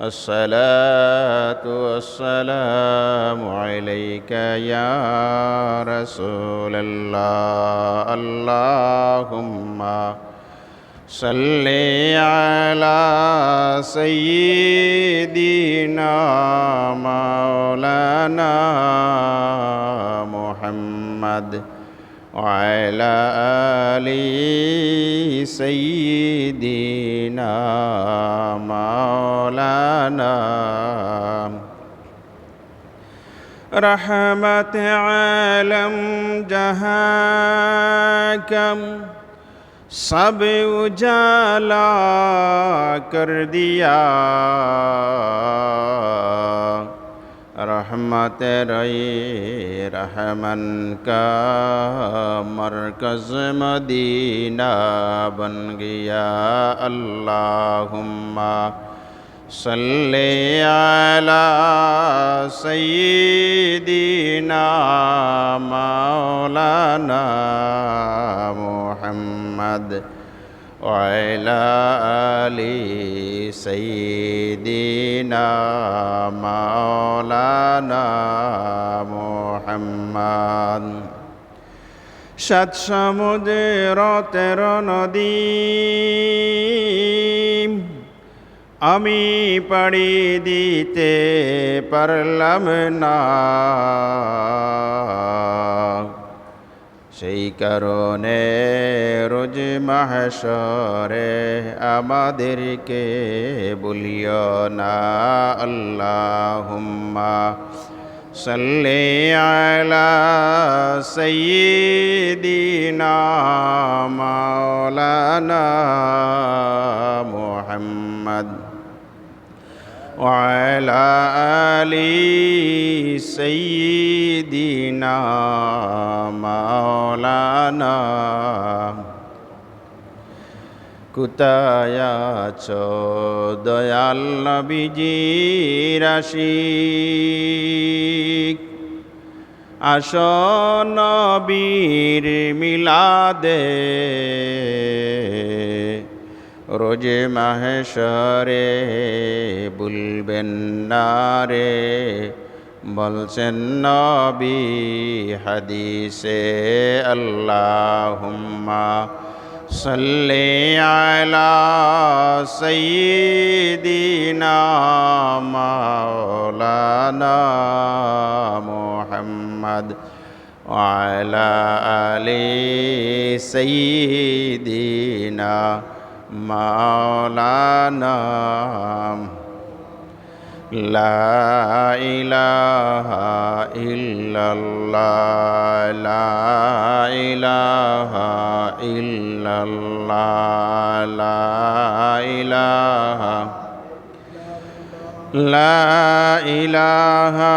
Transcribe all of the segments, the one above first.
الصلاة والسلام عليك يا رسول الله اللهم صل على سيدنا مولانا محمد وعلى آل سيدنا مولانا رحمت عالم जहां कम सब उजाला कर दिया रहमत रही रहमन का मरकज़ मदीना बन गया अल्लाहुम्मा सल्ले अला सय्यिदिना मौलाना मुहम्मद वअला आलि सय्यिदिना मौलाना मुहम्मद সাত সমুদ্র তেরো নদী আমি পাড়ি দিতে পারলাম না, সেই কারণে রোজ মাহশরে আমাদেরকে বলিও না আল্লাহুম্মা সাল্লি আলা সাইয়্যিদিনা মাওলানা মুহাম্মদ وعلى آل سيدنا مولانا কোথায় আছো দয়াল নবীজির আশিক, আসো নবীর মিলাদে রোজে মাহশরে বলবেন না রে, বলছেন নবী হাদিসে আল্লাহুম্মা সাল্লি আলা সাইয়্যিদিনা মাওলানা মুহাম্মদ ওয়ালা আলি সাইয়্যিদিনা মাওলানা। লা ইলাহা ইল্লাল্লাহ লা ইলাহা ইল্লাল্লাহ লা ইলাহা লা ইলাহা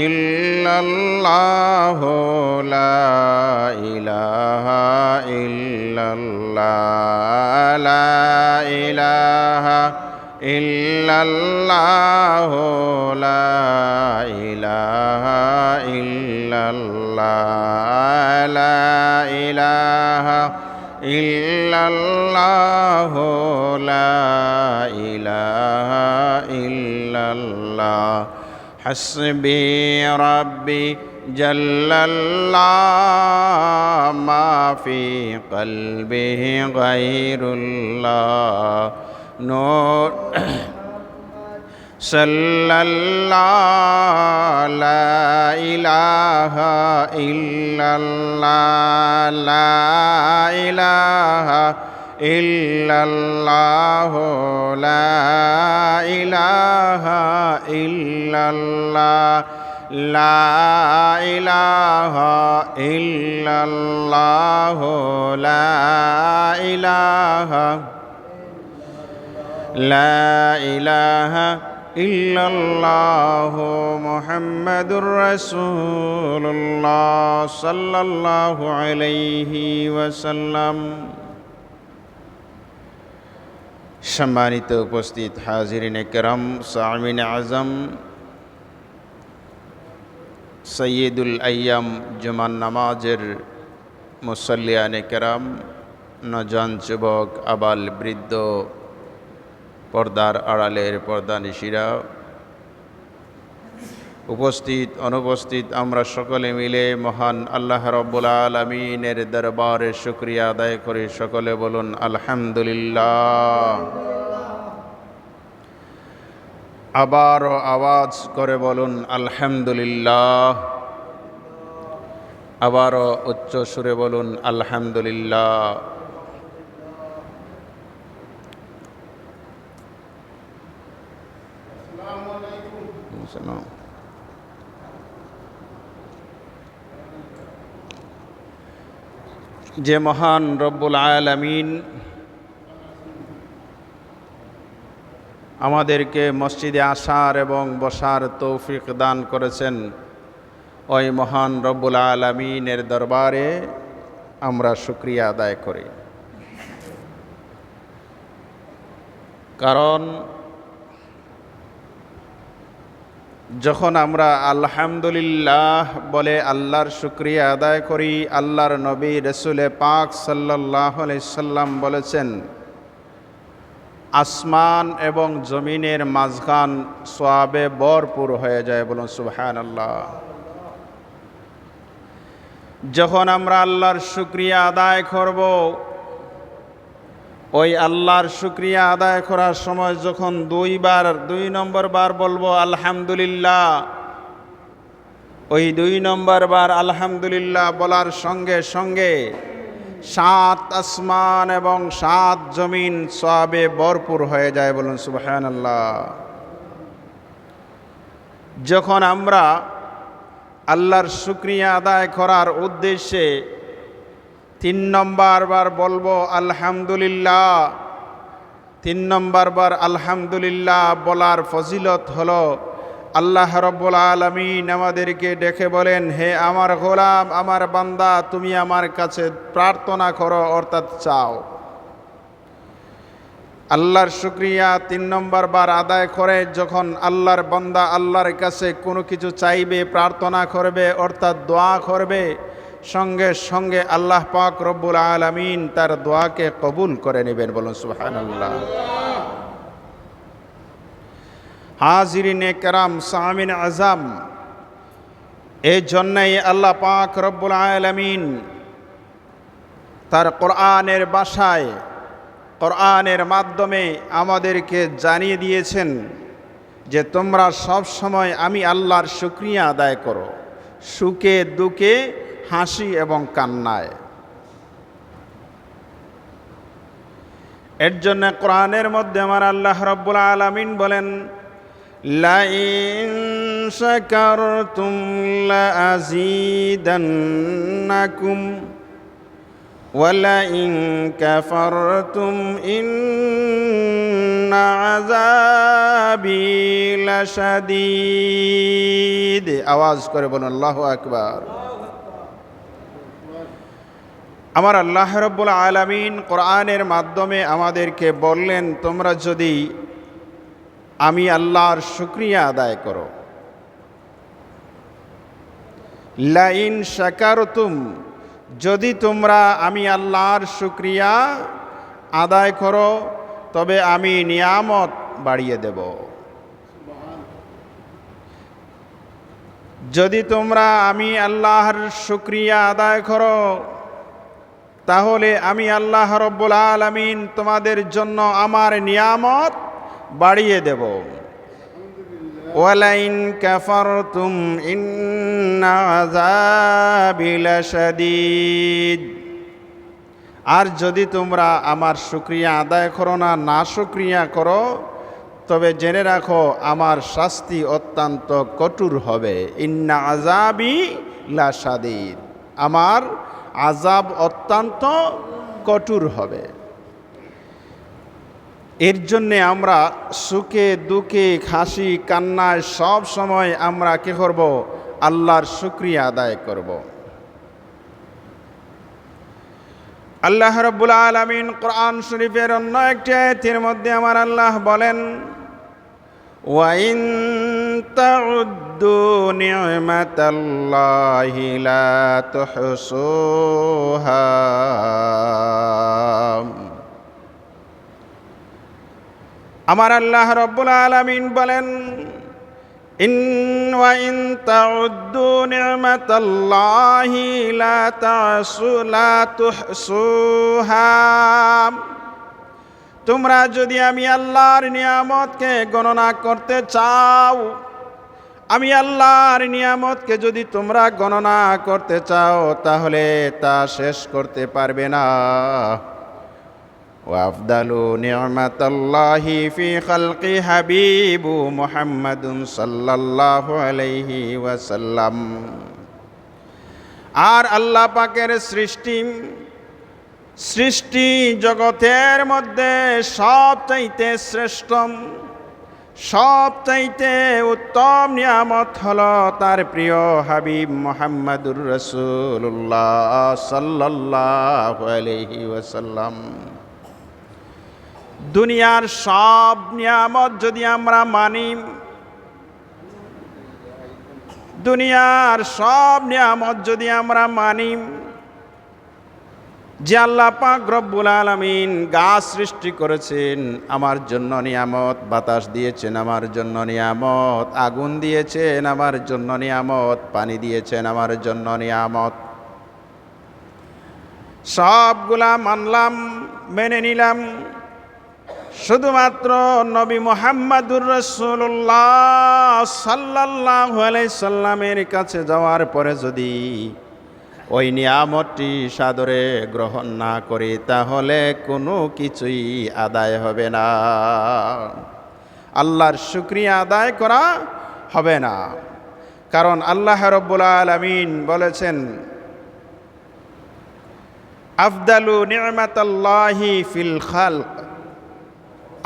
ইল্লাল্লাহ লা ইলাহা ইল্লাল্লাহ লা ইলাহা ইল্লাল্লাহ লা ইলাহা ইল্লাল্লাহ লা ইলাহা ইল্লাল্লাহ লা ইলাহা ইল্লাল্লাহ হাসবি রাব্বি জাল্লাল্লাহ মা ফি কলবিহি গায়রুল্লাহ নূর সাল্লাল্লাহ লা ইলাহা ইল্লাল্লাহ লা ইলাহা ইল্লাল্লাহ লা ইলাহা ইল্লাল্লাহ লা ইলাহা ইল্লাল্লাহ লা ইলাহা লা ইলাহা ইল্লাল্লাহ মুহাম্মাদুর রাসূলুল্লাহ সাল্লাল্লাহু আলাইহি ওয়াসাল্লাম। সম্মানিত উপস্থিত হাজিরিন কিরাম, সামিন আজম, সৈয়দুল আইয়াম জুমার নামাজের মুসল্লিয়ানে কেরাম, নজন যুবক, আবাল বৃদ্ধ, পর্দার আড়ালের পর্দানিশীরা, উপস্থিত অনুপস্থিত আমরা সকলে মিলে মহান আল্লাহ রাব্বুল আলামিনের দরবারে শুকরিয়া আদায় করি। সকলে বলুন আলহামদুলিল্লাহ। আবারও আওয়াজ করে বলুন আলহামদুলিল্লাহ। আবারও উচ্চ সুরে বলুন আলহামদুলিল্লাহ। যে মহান রব্বুল আলামিন আমাদেরকে মসজিদে আসার এবং বসার তৌফিক দান করেছেন, ওই মহান রব্বুল আলামিনের দরবারে আমরা শুকরিয়া আদায় করি। কারণ যখন আমরা আলহামদুলিল্লাহ বলে আল্লাহর শুকরিয়া আদায় করি, আল্লাহর নবী রসুলে পাক সাল্লাল্লাহু আলাইহি সাল্লাম বলেছেন, আসমান এবং জমিনের মাঝখান সওয়াবে ভরপুর হয়ে যায়। বলুন সুবহানাল্লাহ। যখন আমরা আল্লাহর শুকরিয়া আদায় করব, ওই আল্লাহর শুকরিয়া আদায় করার সময় যখন দুই নম্বর বার বলবো আলহামদুলিল্লাহ, ওই 2 নম্বর বার আলহামদুলিল্লাহ বলার সঙ্গে সঙ্গে 7 আসমান এবং 7 জমিন সওয়াবে ভরপুর হয়ে যায়। বলুন সুবহানাল্লাহ। যখন আমরা আল্লাহর শুকরিয়া আদায় করার উদ্দেশ্যে 3 নম্বর বার বলবো আলহামদুলিল্লাহ, 3 নম্বর বার আলহামদুলিল্লাহ বলার ফজিলত হলো, আল্লাহ রাব্বুল আলামিন আমাদেরকে ডেকে বলেন, হে আমার গোলাম, আমার বান্দা, তুমি আমার কাছে প্রার্থনা করো, অর্থাৎ চাও। আল্লাহর শুকরিয়া 3 নম্বর বার আদায় করে যখন আল্লাহর বান্দা আল্লাহর কাছে কোনো কিছু চাইবে, প্রার্থনা করবে, অর্থাৎ দোয়া করবে, সঙ্গে সঙ্গে আল্লাহ পাক রব্বুল আলামিন তার দোয়াকে কবুল করে নেবেন। বলুন সুবহানাল্লাহ। হাজিরিনে কেরাম, সামিন আজম, এই জন্যই আল্লাহ পাক রব্বুল আলামিন তার কোরআনের ভাষায়, কোরআনের মাধ্যমে আমাদেরকে জানিয়ে দিয়েছেন যে তোমরা সব সময় আমি আল্লাহর শুকরিয়া আদায় করো, সুখে দুঃখে, হাসি এবং কান্নায়। এর জন্য কোরআনের মধ্যে আমার আল্লাহ রাব্বুল আলামিন বলেন, লাইন শাকারতুম লাযীদান্নাকুম ওয়া লাইন কাফারতুম ইন্না আযাবি লাশাদীদ। আওয়াজ করে বলুন আল্লাহু আকবার। আমার আল্লাহ রাব্বুল আলামিন কোরআনের মাধ্যমে আমাদেরকে বললেন, তোমরা যদি আমি আল্লাহর শুকরিয়া আদায় করো, লাইন শাকারতুম, যদি তোমরা আমি আল্লাহর শুকরিয়া আদায় করো তবে আমি নিয়ামত বাড়িয়ে দেব। যদি তোমরা আমি আল্লাহর শুকরিয়া আদায় করো তাহলে আমি আল্লাহ রাব্বুল আলামিন তোমাদের জন্য আমার নিয়ামত বাড়িয়ে দেব। ওয়ালাইন কাফারতুম ইন্না আযাবি লাশাদীদ, আর যদি তোমরা আমার শুকরিয়া আদায় করো না, নাশুকরিয়া করো, তবে জেনে রাখো আমার শাস্তি অত্যন্ত কঠোর হবে। ইন্না আযাবি লাশাদীদ, আমার আযাব অত্যন্ত কঠোর হবে। এর জন্যে আমরা সুখে দুঃখে, হাসি কান্নায় সব সময় আমরা কি করব? আল্লাহর শুকরিয়া আদায় করব। আল্লাহ রাব্বুল আলামিন কোরআন শরীফের অন্য একটি আয়াতের মধ্যে আমার আল্লাহ বলেন, ওয়া ইন তাউদ্দু নি'মাতাল্লাহি লা তুহসুহা। আমার আল্লাহ রাব্বুল আলামিন বলেন, ইন তাউদ্দু নি'মাতাল্লাহি লা তুহসুহা। তোমরা যদি আমি আল্লাহর নিয়ামতকে গণনা করতে চাও, আমি আল্লাহর নিয়ামতকে যদি তোমরা গণনা করতে চাও, তাহলে তা শেষ করতে পারবে না। ওয়াফদালু নি'মাতাল্লাহি ফি খালকি হাবিবু মুহাম্মাদুন সাল্লাল্লাহু আলাইহি ওয়াসাল্লাম। আর আল্লাহ পাকের সৃষ্টি জগতের মধ্যে সবচাইতে শ্রেষ্ঠ, সবচাইতে উত্তম নিয়ামত হলো তার প্রিয় হাবিব মুহাম্মাদুর রাসূলুল্লাহ সাল্লাল্লাহু আলাইহি ওয়াসাল্লাম। দুনিয়ার সব নিয়ামত যদি আমরা মানি, দুনিয়ার সব নিয়ামত যদি আমরা মানি, যে আল্লাহ পাক রব্বুল আলামিন গাছ সৃষ্টি করেছেন আমার জন্য নিয়ামত, বাতাস দিয়েছেন আমার জন্য নিয়ামত, আগুন দিয়েছেন আমার জন্য নিয়ামত, পানি দিয়েছেন আমার জন্য নিয়ামত, সবগুলা মানলাম, মেনে নিলাম। শুধুমাত্র নবী মুহাম্মাদুর রাসূলুল্লাহ সাল্লাল্লাহু আলাইহি সাল্লামের কাছে যাওয়ার পরে যদি ওই নিয়ামতটি সাদরে গ্রহণ না করি, তাহলে কোনো কিছুই আদায় হবে না, আল্লাহর শুকরিয়া আদায় করা হবে না। কারণ আল্লাহ রাব্বুল আলামিন বলেছেন, আফদালু নি'মাতাল্লাহি ফিল খালক,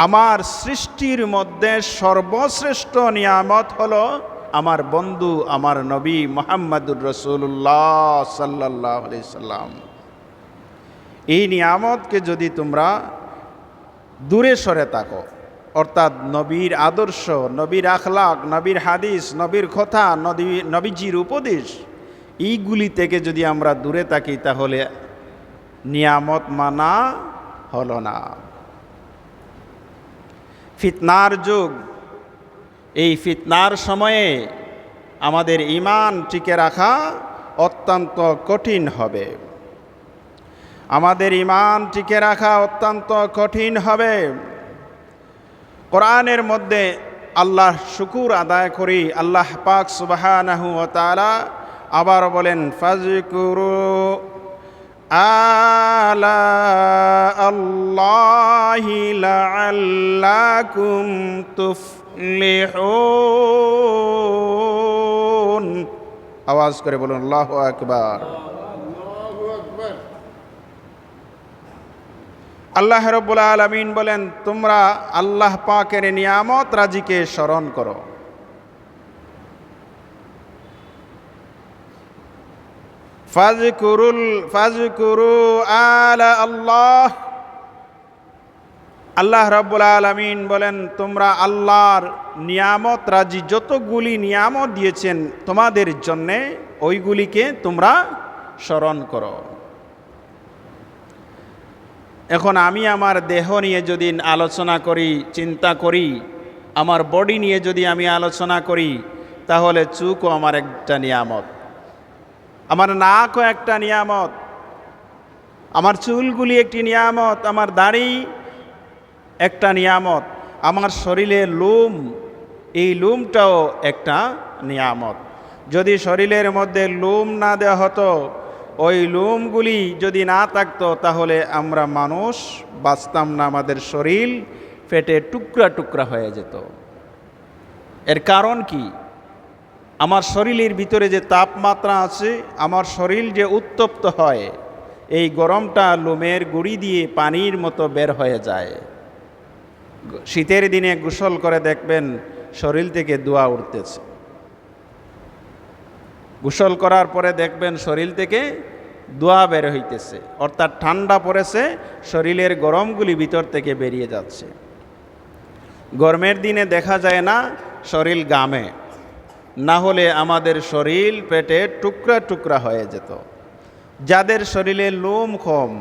আমার সৃষ্টির মধ্যে সর্বশ্রেষ্ঠ নিয়ামত হলো আমার বন্ধু, আমার নবী মুহাম্মাদুর রাসূলুল্লাহ সাল্লাল্লাহু আলাইহি সাল্লাম। এই নিয়ামতকে যদি তোমরা দূরে সরে থাকো, অর্থাৎ নবীর আদর্শ, নবীর আখলাক, নবীর হাদিস, নবীর কথা, নবীজির উপদেশ, এইগুলি থেকে যদি আমরা দূরে থাকি, তাহলে নিয়ামত মানা হলো না। ফিতনার যুগ, এই ফিতনার সময়ে আমাদের ঈমান টিকে রাখা অত্যন্ত কঠিন হবে, আমাদের ঈমান টিকে রাখা অত্যন্ত কঠিন হবে। কোরআনের মধ্যে আল্লাহ শুকুর আদায় করি, আল্লাহ পাক সুবহানাহু ওয়া তাআলা আবার বলেন, ফাযকুরু আলা আল্লাহি লাআল্লাকুম তুফলিহুন। আওয়াজ করে বলুন আল্লাহু আকবার। আল্লাহ রাব্বুল আলামিন বলেন, তোমরা আল্লাহ পাকের নিয়ামত রাজিকে স্মরণ করো। ফাযকুরু আলা আল্লাহ, আল্লাহ রাব্বুল আলামিন বলেন, তোমরা আল্লাহর নিয়ামত রাজি যতগুলি নিয়ামত দিয়েছেন তোমাদের জন্যে, ওইগুলিকে তোমরা স্মরণ করো। এখন আমি আমার দেহ নিয়ে যদি আলোচনা করি, চিন্তা করি, আমার বডি নিয়ে যদি আমি আলোচনা করি, তাহলে চোখও আমার একটা নিয়ামত, আমার নাকও একটা নিয়ামত, আমার চুলগুলি একটি নিয়ামত, আমার দাড়ি একটা নিয়ামত, আমার শরীরের লোম, এই লোমটাও একটা নিয়ামত। যদি শরীরের মধ্যে লোম না দেওয়া হতো, ওই লোমগুলি যদি না থাকতো, তাহলে আমরা মানুষ বাঁচতাম না, আমাদের শরীর ফেটে টুকরা টুকরা হয়ে যেত। এর কারণ কি? আমার শরীরের ভিতরে যে তাপমাত্রা আছে, আমার শরীর যে উত্তপ্ত হয়, এই গরমটা লোমের গুঁড়ি দিয়ে পানির মতো বের হয়ে যায়। শীতের দিনে গোসল করে দেখবেন শরীর থেকে ধোঁয়া উঠতেছে, গোসল করার পরে দেখবেন শরীর থেকে ধোঁয়া বের হইতেছে, অর্থাৎ ঠান্ডা পড়েছে, শরীরের গরমগুলি ভিতর থেকে বেরিয়ে যাচ্ছে। গরমের দিনে দেখা যায় না শরীর ঘামে, না হলে আমাদের শরীর পেটে টুকরা টুকরা হয়ে যেত। যাদের শরীরে লোম কম,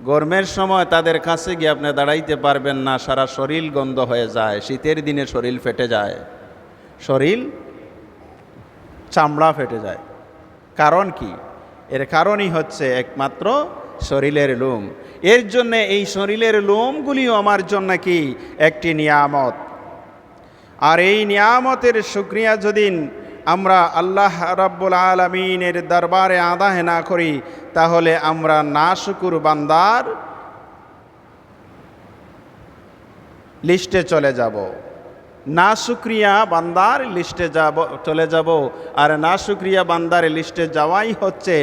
গরমের সময় তাদের কাছে গিয়ে আপনি দাঁড়াইতে পারবেন না, সারা শরীর গন্ধ হয়ে যায়। শীতের দিনে শরীর ফেটে যায়, শরীর চামড়া ফেটে যায়। কারণ কি? এর কারণই হচ্ছে একমাত্র শরীরের লোম। এর জন্য এই শরীরের লোমগুলিও আমার জন্য কি একটি নিয়ামত। আর এই নিয়ামতের শুকরিয়া যদি আমরা আল্লাহ রাব্বুল আলামিনের দরবারে আদায় না করি, তাহলে আমরা নাশুকুর বান্দার লিস্টে চলে যাব, নাশুক্রিয়া বান্দার লিস্টে চলে যাব। আর নাশুক্রিয়া বান্দার লিস্টে যাওয়াই হচ্ছে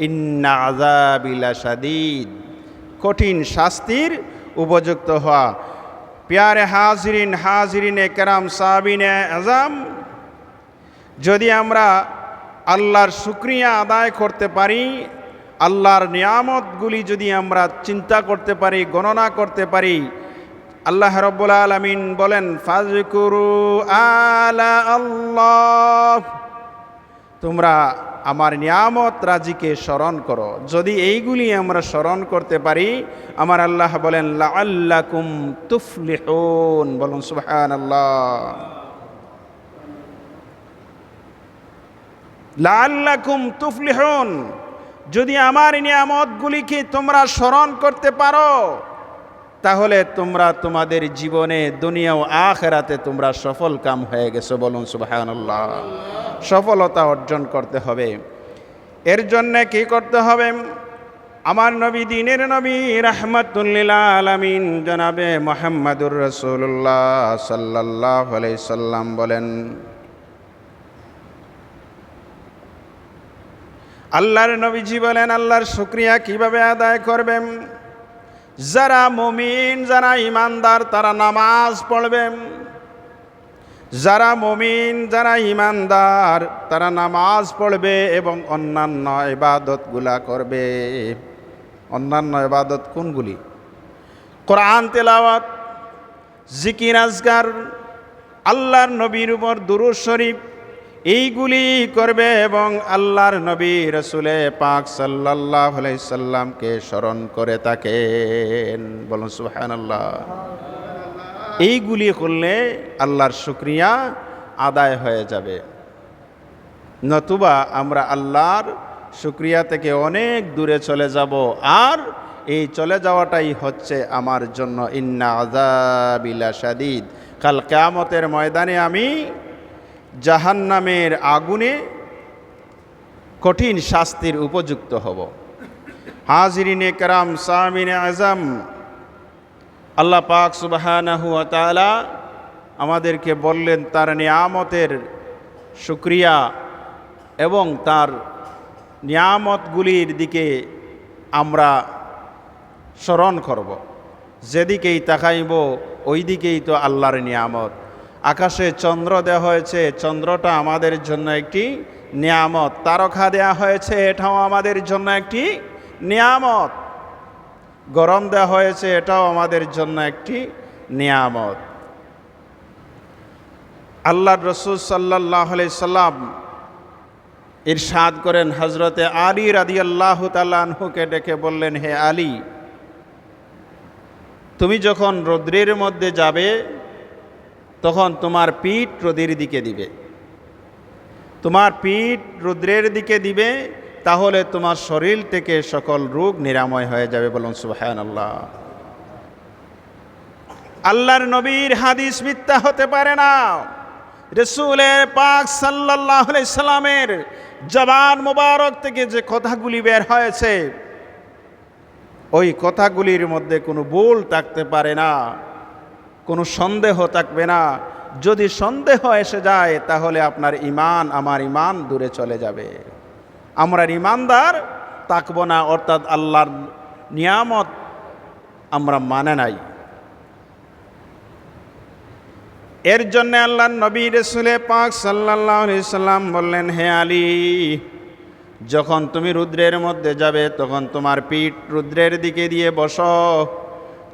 ইন্না আযাবি লাশাদীদ, কঠিন শাস্তির উপযুক্ত হওয়া। প্যারে হাজিরিনে কেরাম, সাহাবিনে আজম, যদি আমরা আল্লাহর শুকরিয়া আদায় করতে পারি, আল্লাহর নিয়ামতগুলি যদি আমরা চিন্তা করতে পারি, গণনা করতে পারি, আল্লাহ রাব্বুল আলামিন বলেন ফাযকুরু আলা আল্লাহ, তোমরা আমার নিয়ামত রাজিকে স্মরণ করো। যদি এইগুলি আমরা স্মরণ করতে পারি, আমার আল্লাহ বলেন লাআল্লাকুম তুফলিহুন, বলুন সুবহানাল্লাহ। লাআল্লাকুম তুফলিহুন, যদি আমার নিয়ামতগুলিকে তোমরা স্মরণ করতে পারো, তাহলে তোমরা তোমাদের জীবনে দুনিয়া ও আখিরাতে তোমরা সফল কাম হয়ে গেছো, বলুন সুবহানাল্লাহ। সফলতা অর্জন করতে হবে। এর জন্য কি করতে হবে? আমার নবী, দিনের নবী, রাহমাতুল লিল আলামিন জনাবে মুহাম্মদুর রাসূলুল্লাহ সাল্লাল্লাহু আলাইহি সাল্লাম বলেন, আল্লাহর নবীজি বলেন, আল্লাহর শুকরিয়া কিভাবে আদায় করবেন? যারা মুমিন, যারা ইমানদার, তারা নামাজ পড়বে। যারা মুমিন, যারা ইমানদার, তারা নামাজ পড়বে এবং অন্যান্য ইবাদতগুলা করবে। অন্যান্য ইবাদত কোনগুলি? কোরআন তেলাওয়াত, জিকির আজকার, আল্লাহর নবীর উপর দুরূদ শরীফ, এইগুলি করবে এবং আল্লাহর নবী রাসূলে পাক সাল্লাল্লাহু আলাইহি সাল্লামকে স্মরণ করে থাকেন, বলুন সুবহানাল্লাহ। এইগুলি করলে আল্লাহর শুকরিয়া আদায় হয়ে যাবে। নতুবা আমরা আল্লাহর শুকরিয়া থেকে অনেক দূরে চলে যাব। আর এই চলে যাওয়াটাই হচ্ছে আমার জন্য ইন্না আযাবি লাশাদীদ, কাল কিয়ামতের ময়দানে আমি জাহান্নামের আগুনে কঠিন শাস্তির উপযুক্ত হব। হাজিরিনে কেরাম, সামিনে আজম, আল্লাহ পাক সুবহানাহু ওয়া তাআলা আমাদেরকে বললেন তার নিয়ামতের শুকরিয়া এবং তার নিয়ামতগুলির দিকে আমরা স্মরণ করব। যেদিকেই তাকাইব ওই দিকেই তো আল্লাহর নিয়ামত। আকাশে চন্দ্র দেওয়া হয়েছে, চন্দ্রটা আমাদের জন্য একটি নিয়ামত। তারকা দেওয়া হয়েছে, এটাও আমাদের জন্য একটি নিয়ামত। গরম দেওয়া হয়েছে, এটাও আমাদের জন্য একটি নিয়ামত। আল্লাহর রাসূল সাল্লাল্লাহু আলাইহি সাল্লাম ইরশাদ করেন, হযরতে আলী রাদিয়াল্লাহু তাআলা আনহুকে ডেকে বললেন, হে আলী, তুমি যখন রৌদ্রের মধ্যে যাবে তখন তোমার পিঠ রোদের দিকে দিবে। তোমার পিঠ রৌদ্রের দিকে দিবে, তাহলে তোমার শরীর থেকে সকল রোগ নিরাময় হয়ে যাবে, বলুন সুবহানাল্লাহ। আল্লাহর নবীর হাদিস মিথ্যা হতে পারে না। রাসূলের পাক সাল্লাল্লাহু আলাইহি সাল্লামের জবান মোবারক থেকে যে কথাগুলি বের হয়েছে, ওই কথাগুলির মধ্যে কোনো ভুল থাকতে পারে না, কোনো সন্দেহ থাকবে না। যদি সন্দেহ এসে যায় তাহলে আপনার ঈমান, আমার ঈমান দূরে চলে যাবে। আমরা ঈমানদার থাকব না, অর্থাৎ আল্লাহর নিয়ামত আমরা মানে নাই। এর জন্য আল্লাহর নবী রাসূলে পাক সাল্লাল্লাহু আলাইহি সাল্লাম বললেন, হে আলী, যখন তুমি রৌদ্রের মধ্যে যাবে তখন তোমার পিঠ রৌদ্রের দিকে দিয়ে বসো।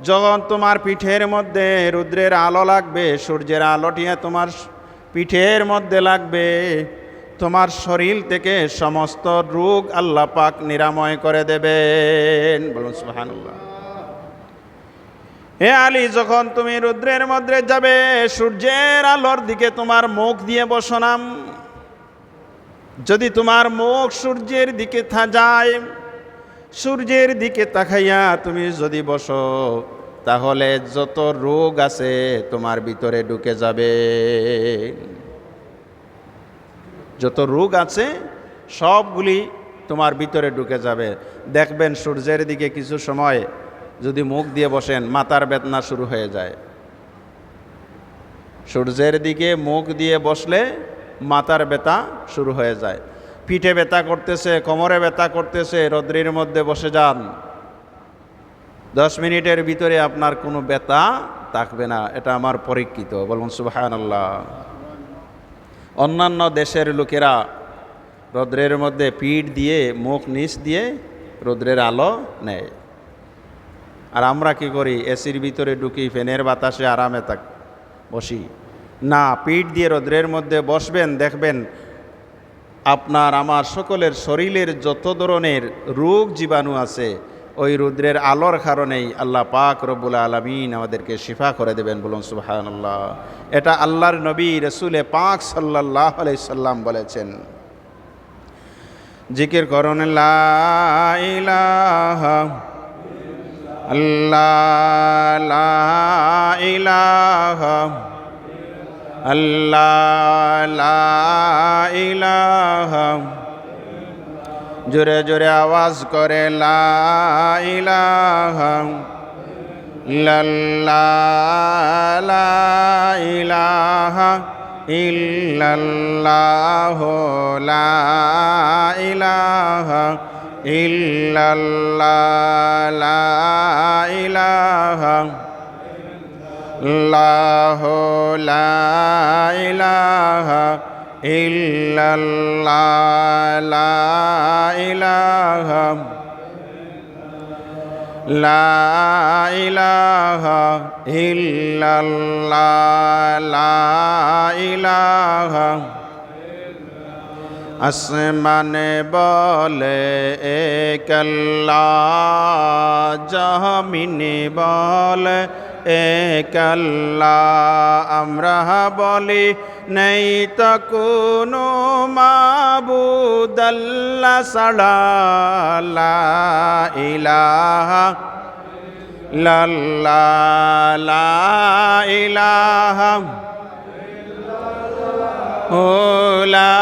যখন তোমার পিঠের মধ্যে রৌদ্রের আলো লাগবে, সূর্যের আলোটিয়া তোমার পিঠের মধ্যে লাগবে, তোমার শরীর থেকে সমস্ত রোগ আল্লাহ পাক নিরাময় করে দেবেন। বলুন সুবহানাল্লাহ। হে আলী, যখন তুমি রৌদ্রের মধ্যে যাবে, সূর্যের আলোর দিকে তোমার মুখ দিয়ে বসো না। যদি তোমার মুখ সূর্যের দিকে যায়, সূর্যের দিকে তাকাইয়া তুমি যদি বসো, তাহলে যত রোগ আছে তোমার ভিতরে ঢুকে যাবে। যত রোগ আছে সবগুলি তোমার ভিতরে ঢুকে যাবে। দেখবেন সূর্যের দিকে কিছু সময় যদি মুখ দিয়ে বসেন, মাথার বেদনা শুরু হয়ে যায়। সূর্যের দিকে মুখ দিয়ে বসলে মাথার ব্যথা শুরু হয়ে যায়। পিঠে ব্যথা করতেছে, কোমরে ব্যথা করতেছে, রৌদ্রের মধ্যে বসে যান, 10 মিনিটের ভিতরে আপনার কোনো ব্যথা থাকবে না। এটা আমার পরীক্ষিত। বলুন সুবহানাল্লাহ। অন্যান্য দেশের লোকেরা রৌদ্রের মধ্যে পিঠ দিয়ে, মুখ নিচ দিয়ে রৌদ্রের আলো নেয়, আর আমরা কি করি? এসির ভিতরে ঢুকি, ফ্যানের বাতাসে আরামে বসি না। পিঠ দিয়ে রৌদ্রের মধ্যে বসবেন, দেখবেন আপনার আমার সকলের শরীরের যত ধরনের রোগ জীবাণু আছে ওই রৌদ্রের আলোর কারণেই আল্লাহ পাক রব্বুল আলামিন আমাদেরকে শিফা করে দেবেন। বলুন সুবহানাল্লাহ। এটা আল্লাহর নবী রাসূলে পাক সাল্লাল্লাহু আলাইহি সাল্লাম বলেছেন। জিকির করুন লা ইলাহা আল্লাহ, লা ইলাহা আল্লাহ, লা ইলাহা। জোরে জোরে আওয়াজ করে লা ইলাহা ইল্লাল্লাহ, লা ইলাহা ইল্লাল্লাহ, লা ইলাহা ইল্লাল্লাহ, লা ইলাহা ইল্লাল্লাহ, লা ইলাহা ইল্লাল্লাহ, লা ইলাহা লা ইলাহা ইল্লাল্লাহ, লা ইলাহা। আসমানে বলে এক আল্লাহ, জমিনে বলে এক আল্লাহ, আমরা বলি নেই তো কোনো মাবুদ আল্লাহ ছাড়া, লা ইলাহা ইল্লাল্লাহ, লা ইলাহা ও লা